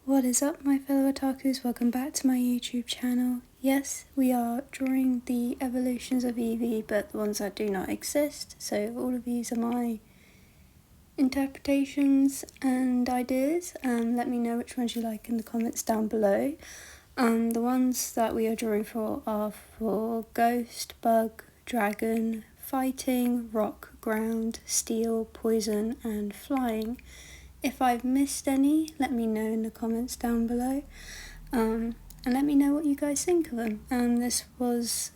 What is up, my fellow otakus? Welcome back to my YouTube channel. Yes, we are drawing the evolutions of Eevee, but the ones that do not exist. So all of these are my interpretations and ideas. Let me know which ones you like in the comments down below. The ones that we are drawing for are for Ghost, Bug, Dragon, Fighting, Rock, Ground, Steel, Poison and Flying. If I've missed any, let me know in the comments down below, and let me know what you guys think of them. This was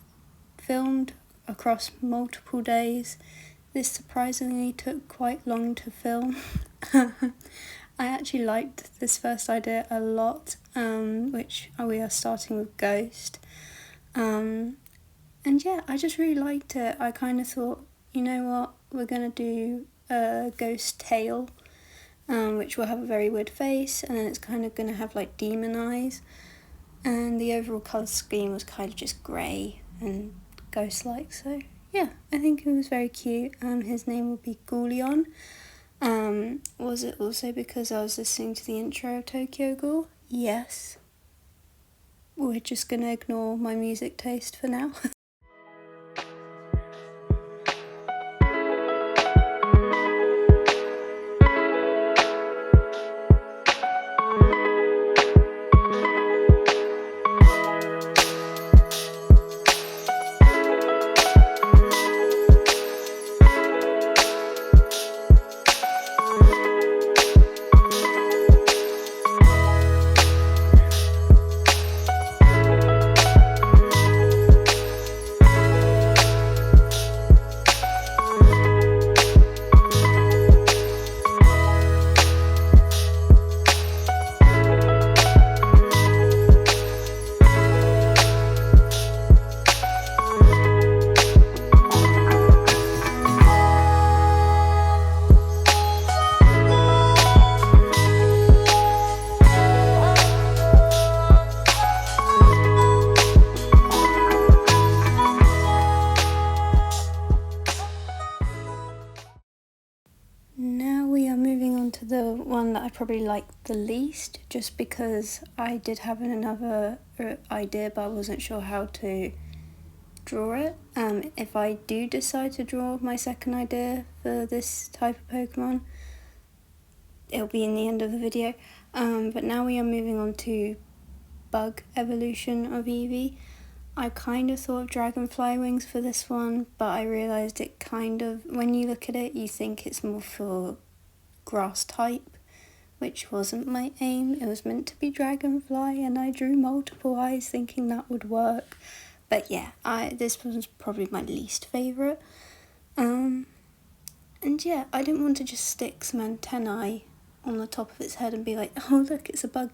filmed across multiple days. This surprisingly took quite long to film. I actually liked this first idea a lot, which we are starting with Ghost. And yeah, I just really liked it. I kind of thought, you know what, we're going to do a ghost tail. Which will have a very weird face, and then it's kind of going to have like demon eyes, and the overall colour scheme was kind of just grey and ghost-like, so yeah, I think it was very cute. His name will be Ghoulion. Was it also because I was listening to the intro of Tokyo Ghoul? Yes. We're just going to ignore my music taste for now. Now we are moving on to the one that I probably liked the least, just because I did have another idea but I wasn't sure how to draw it. If I do decide to draw my second idea for this type of Pokemon, it'll be in the end of the video. But now we are moving on to Bug evolution of Eevee. I kind of thought of dragonfly wings for this one, but I realised it kind of, when you look at it, you think it's more for grass type, which wasn't my aim. It was meant to be dragonfly, and I drew multiple eyes thinking that would work. But yeah, this was probably my least favourite. And yeah, I didn't want to just stick some antennae on the top of its head and be like, oh look, it's a bug.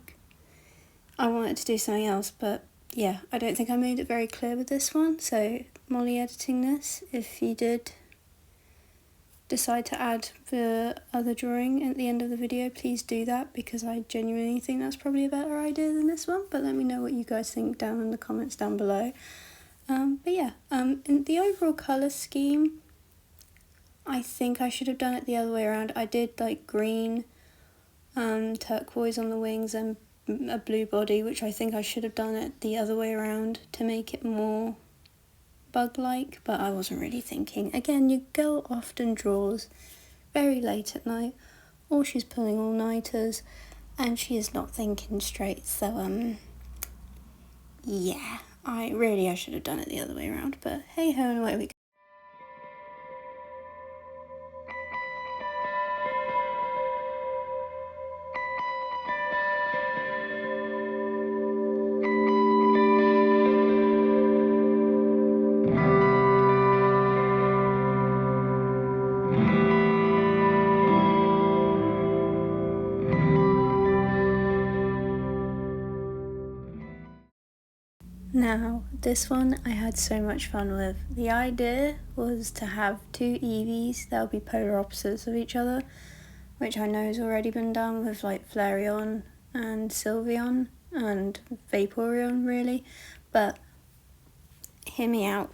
I wanted to do something else, but yeah, I don't think I made it very clear with this one, so Molly editing this, if you did decide to add the other drawing at the end of the video, please do that, because I genuinely think that's probably a better idea than this one, but let me know what you guys think down in the comments down below. But yeah, in the overall colour scheme, I think I should have done it the other way around. I did like green, turquoise on the wings and a blue body, which I think I should have done it the other way around to make it more bug-like, but I wasn't really thinking. Again, your girl often draws very late at night, or she's pulling all-nighters, and she is not thinking straight, so yeah, I should have done it the other way around, but hey ho, and away we go. Now, this one I had so much fun with. The idea was to have two Eevees that would be polar opposites of each other, which I know has already been done with like Flareon and Sylveon and Vaporeon really, but hear me out.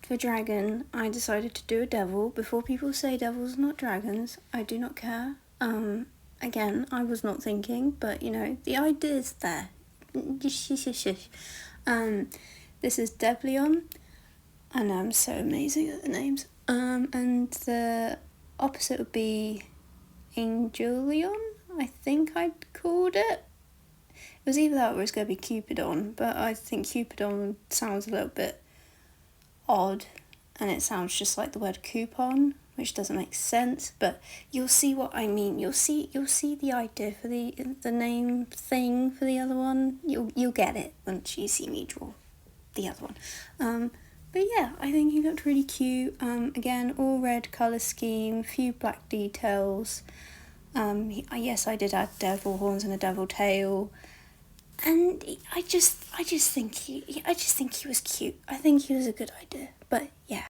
For dragon, I decided to do a devil. Before people say devils are not dragons, I do not care. again, I was not thinking, but you know, the idea's there. This is Devleon. I know I'm so amazing at the names. And the opposite would be Angelion, I think I'd called it. It was either that or it was going to be Cupidon, but I think Cupidon sounds a little bit odd, and it sounds just like the word coupon, which doesn't make sense, but you'll see what I mean. You'll see the idea for the name thing for the other one. You'll get it once you see me draw the other one. But yeah, I think he looked really cute. Again, all red colour scheme, few black details. Yes, I did add devil horns and a devil tail. And I just think he was cute. I think he was a good idea. But yeah.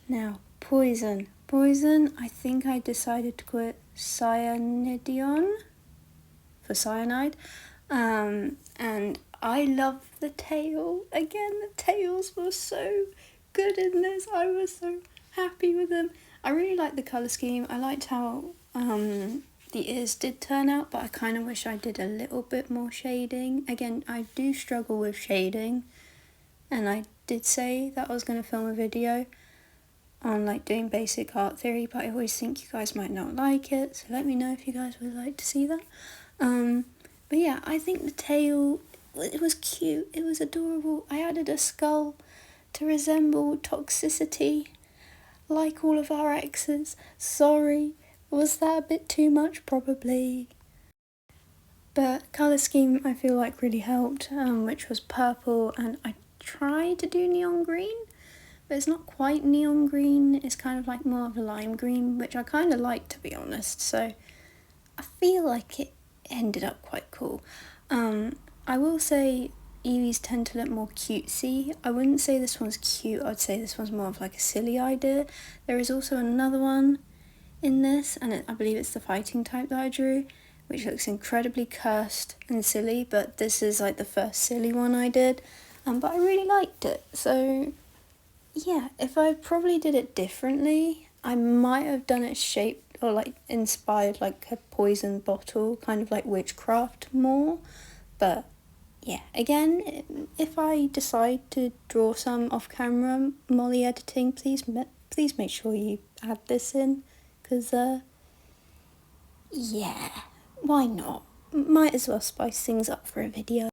Now, poison. Poison, I think I decided to call it Cyanidion for cyanide. And I love the tail. Again, the tails were so good in this. I was so happy with them. I really liked the colour scheme. I liked how the ears did turn out, but I kind of wish I did a little bit more shading. Again, I do struggle with shading, and I did say that I was going to film a video on like doing basic art theory, but I always think you guys might not like it, so let me know if you guys would like to see that. But yeah, I think the tail, it was cute, it was adorable. I added a skull to resemble toxicity, like all of our exes. Sorry, was that a bit too much? Probably. But colour scheme I feel like really helped, which was purple, and I tried to do neon green, but it's not quite neon green, it's kind of like more of a lime green, which I kind of like, to be honest, so I feel like it ended up quite cool. I will say Eevees tend to look more cutesy. I wouldn't say this one's cute, I'd say this one's more of like a silly idea. There is also another one in this, and I believe it's the fighting type that I drew, which looks incredibly cursed and silly, but this is like the first silly one I did, but I really liked it, so yeah, if I probably did it differently, I might have done it shaped or like inspired like a poison bottle, kind of like witchcraft more. But yeah, again, if I decide to draw some off camera, Molly editing, please make sure you add this in, because yeah, why not? Might as well spice things up for a video.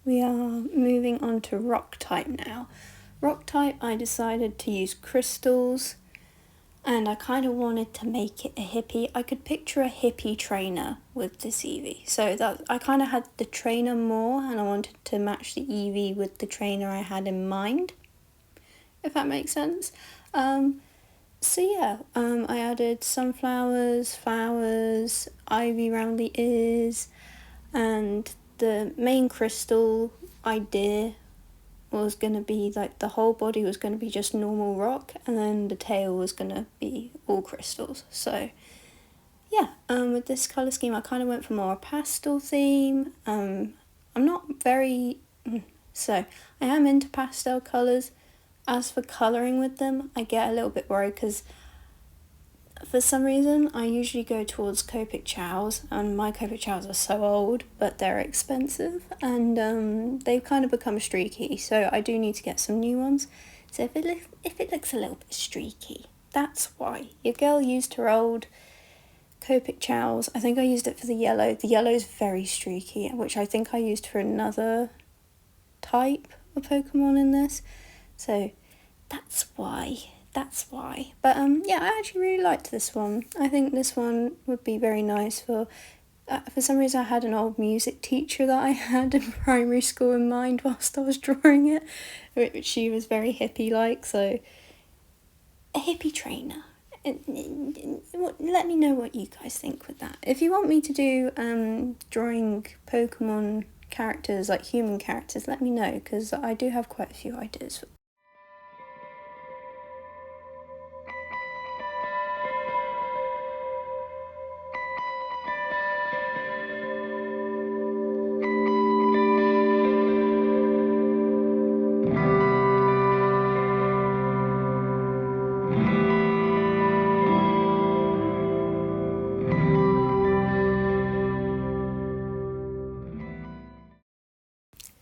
We are moving on to rock type now. Rock type, I decided to use crystals, and I kind of wanted to make it a hippie. I could picture a hippie trainer with this Eevee, so that I kind of had the trainer more, and I wanted to match the Eevee with the trainer I had in mind, if that makes sense. So yeah, I added sunflowers, flowers, ivy around the ears, and the main crystal idea was going to be like the whole body was going to be just normal rock, and then the tail was going to be all crystals. So yeah, with this colour scheme I kind of went for more a pastel theme. I'm not very... So, I am into pastel colours. As for colouring with them, I get a little bit worried because for some reason I usually go towards Copic chows, and my Copic chows are so old, but they're expensive, and they've kind of become streaky, so I do need to get some new ones. So if it looks a little bit streaky, that's why. Your girl used her old Copic chows. I think I used it for the yellow. The yellow is very streaky, which I think I used for another type of Pokemon in this. So that's why. But yeah, I actually really liked this one. I think this one would be very nice for some reason I had an old music teacher that I had in primary school in mind whilst I was drawing it, which she was very hippie like, so a hippie trainer. Let me know what you guys think with that. If you want me to do drawing Pokemon characters, like human characters, let me know, because I do have quite a few ideas.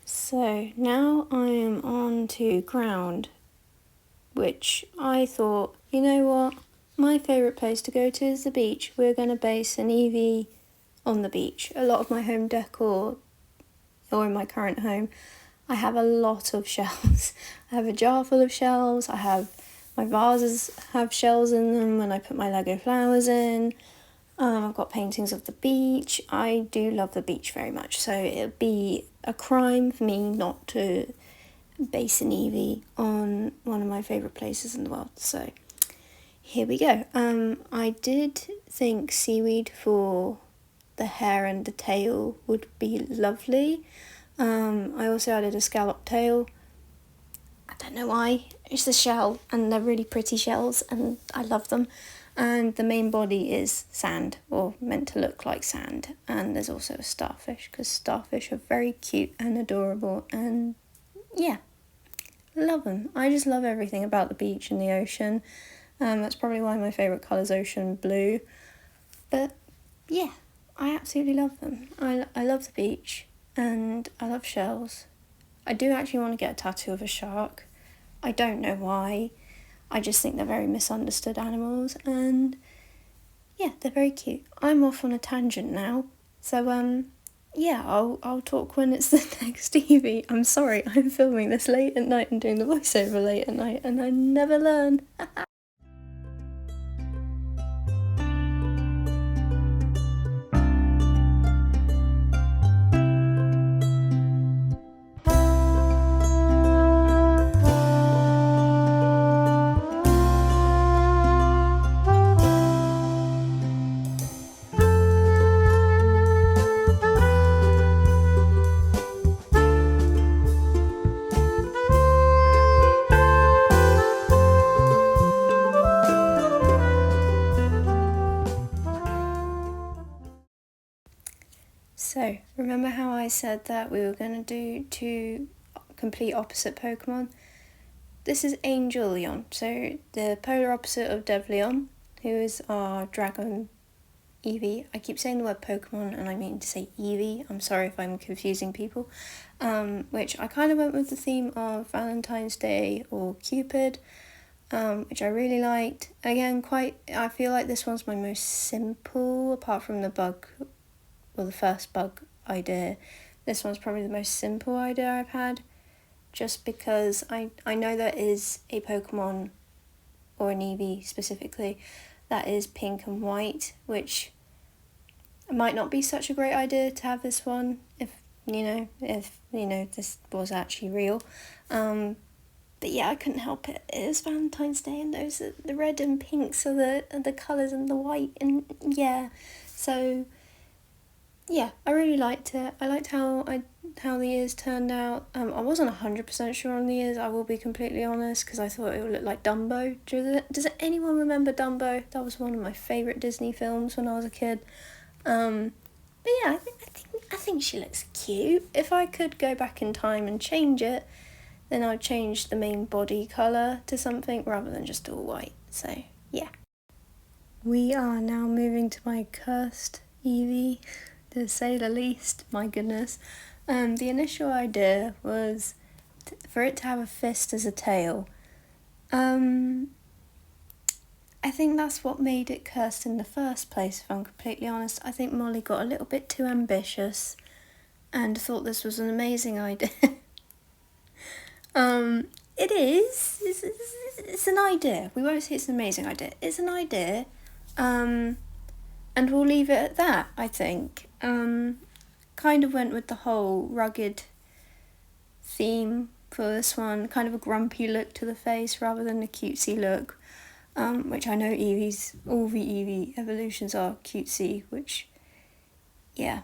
So now I am on to ground, which I thought, you know what, my favourite place to go to is the beach. We're going to base an Eevee on the beach. A lot of my home decor, or in my current home, I have a lot of shells. I have a jar full of shells. I have my vases have shells in them when I put my Lego flowers in. I've got paintings of the beach. I do love the beach very much, so it'd be a crime for me not to base an Eevee on one of my favourite places in the world. So here we go. I did think seaweed for the hair and the tail would be lovely. I also added a scallop tail. I don't know why. It's a shell, and they're really pretty shells, and I love them. And the main body is sand, or meant to look like sand. And there's also a starfish, because starfish are very cute and adorable, and yeah, love them. I just love everything about the beach and the ocean. That's probably why my favourite colour is ocean blue. But yeah, I absolutely love them. I love the beach, and I love shells. I do actually want to get a tattoo of a shark. I don't know why. I just think they're very misunderstood animals, and yeah, they're very cute. I'm off on a tangent now, so yeah, I'll talk when it's the next Eevee. I'm sorry, I'm filming this late at night and doing the voiceover late at night, and I never learn. So, remember how I said that we were going to do two complete opposite Pokemon? This is Angel Leon, so the polar opposite of Devleon, who is our dragon Eevee. I keep saying the word Pokemon and I mean to say Eevee. I'm sorry if I'm confusing people. Which I kind of went with the theme of Valentine's Day or Cupid, which I really liked. Again, I feel like this one's my most simple, apart from the bug, well, the first bug idea. This one's probably the most simple idea I've had, just because I know there is a Pokemon, or an Eevee specifically, that is pink and white, which might not be such a great idea to have this one if this was actually real. But yeah, I couldn't help it. It is Valentine's Day, and those are the red and pinks are the colours, and the white, and yeah. So yeah, I really liked it. I liked how the ears turned out. I wasn't 100% sure on the ears, I will be completely honest, because I thought it would look like Dumbo. Does anyone remember Dumbo? That was one of my favourite Disney films when I was a kid. But yeah, I think she looks cute. If I could go back in time and change it, then I'd change the main body colour to something rather than just all white. So yeah. We are now moving to my cursed Eevee, to say the least. My goodness. The initial idea was for it to have a fist as a tail. I think that's what made it cursed in the first place, if I'm completely honest. I think Molly got a little bit too ambitious and thought this was an amazing idea. It is. It's an idea. We won't say it's an amazing idea. It's an idea. And we'll leave it at that, I think. Kind of went with the whole rugged theme for this one. Kind of a grumpy look to the face rather than a cutesy look. Which I know all the Eevee evolutions are cutesy, which, yeah,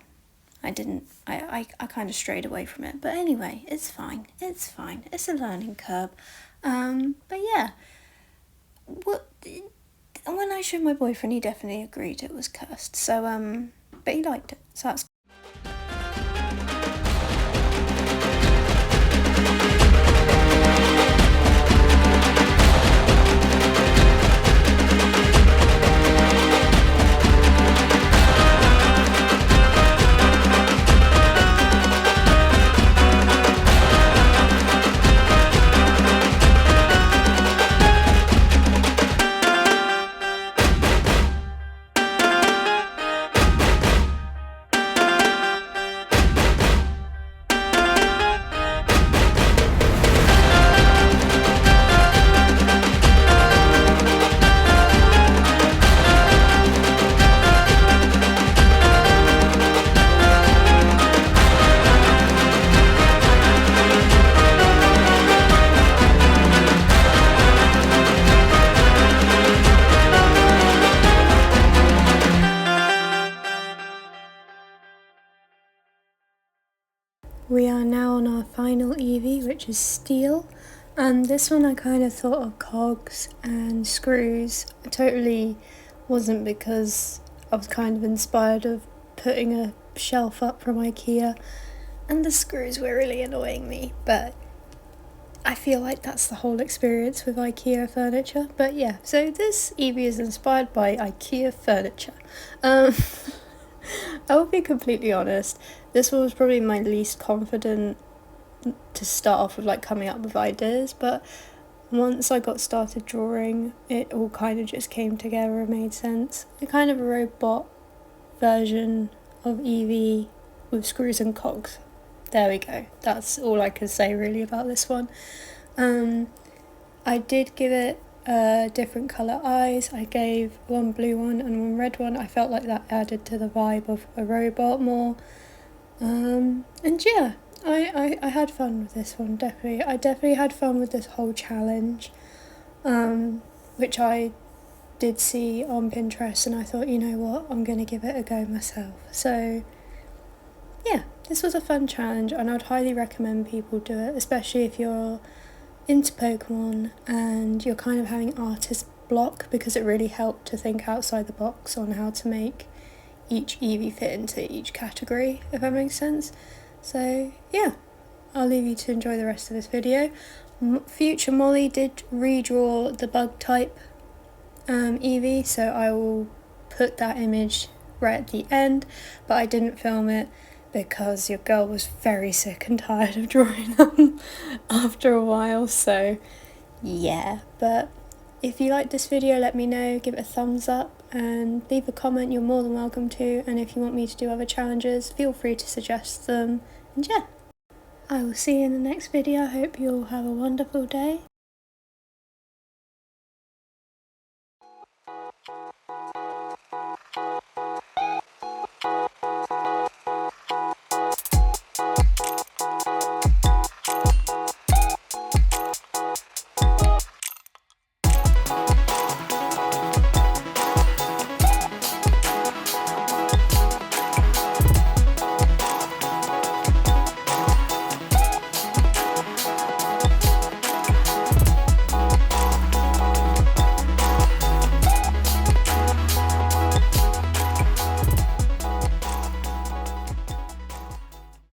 I kind of strayed away from it. But anyway, it's fine. It's a learning curve. But yeah, when I showed my boyfriend, he definitely agreed it was cursed. So, but he liked it, so that's We are now on our final Eevee, which is steel. This one I kind of thought of cogs and screws. It totally wasn't because I was kind of inspired of putting a shelf up from IKEA, and the screws were really annoying me, but I feel like that's the whole experience with IKEA furniture. But yeah, so this Eevee is inspired by IKEA furniture. I will be completely honest, this one was probably my least confident to start off with, like, coming up with ideas, but once I got started drawing, it all kind of just came together and made sense. A kind of a robot version of Eevee with screws and cogs. There we go. That's all I can say really about this one. I did give it different colour eyes. I gave one blue one and one red one. I felt like that added to the vibe of a robot more. And yeah, I had fun with this one, definitely. I definitely had fun with this whole challenge, which I did see on Pinterest, and I thought, you know what, I'm going to give it a go myself. So yeah, this was a fun challenge, and I'd highly recommend people do it, especially if you're into Pokemon and you're kind of having artist block, because it really helped to think outside the box on how to make each Eevee fit into each category, if that makes sense. So yeah, I'll leave you to enjoy the rest of this video. Future Molly did redraw the bug type Eevee, so I will put that image right at the end, but I didn't film it because your girl was very sick and tired of drawing them after a while, so yeah. But if you liked this video, let me know, give it a thumbs up and leave a comment, you're more than welcome to, and if you want me to do other challenges, feel free to suggest them, and yeah. I will see you in the next video. I hope you all have a wonderful day.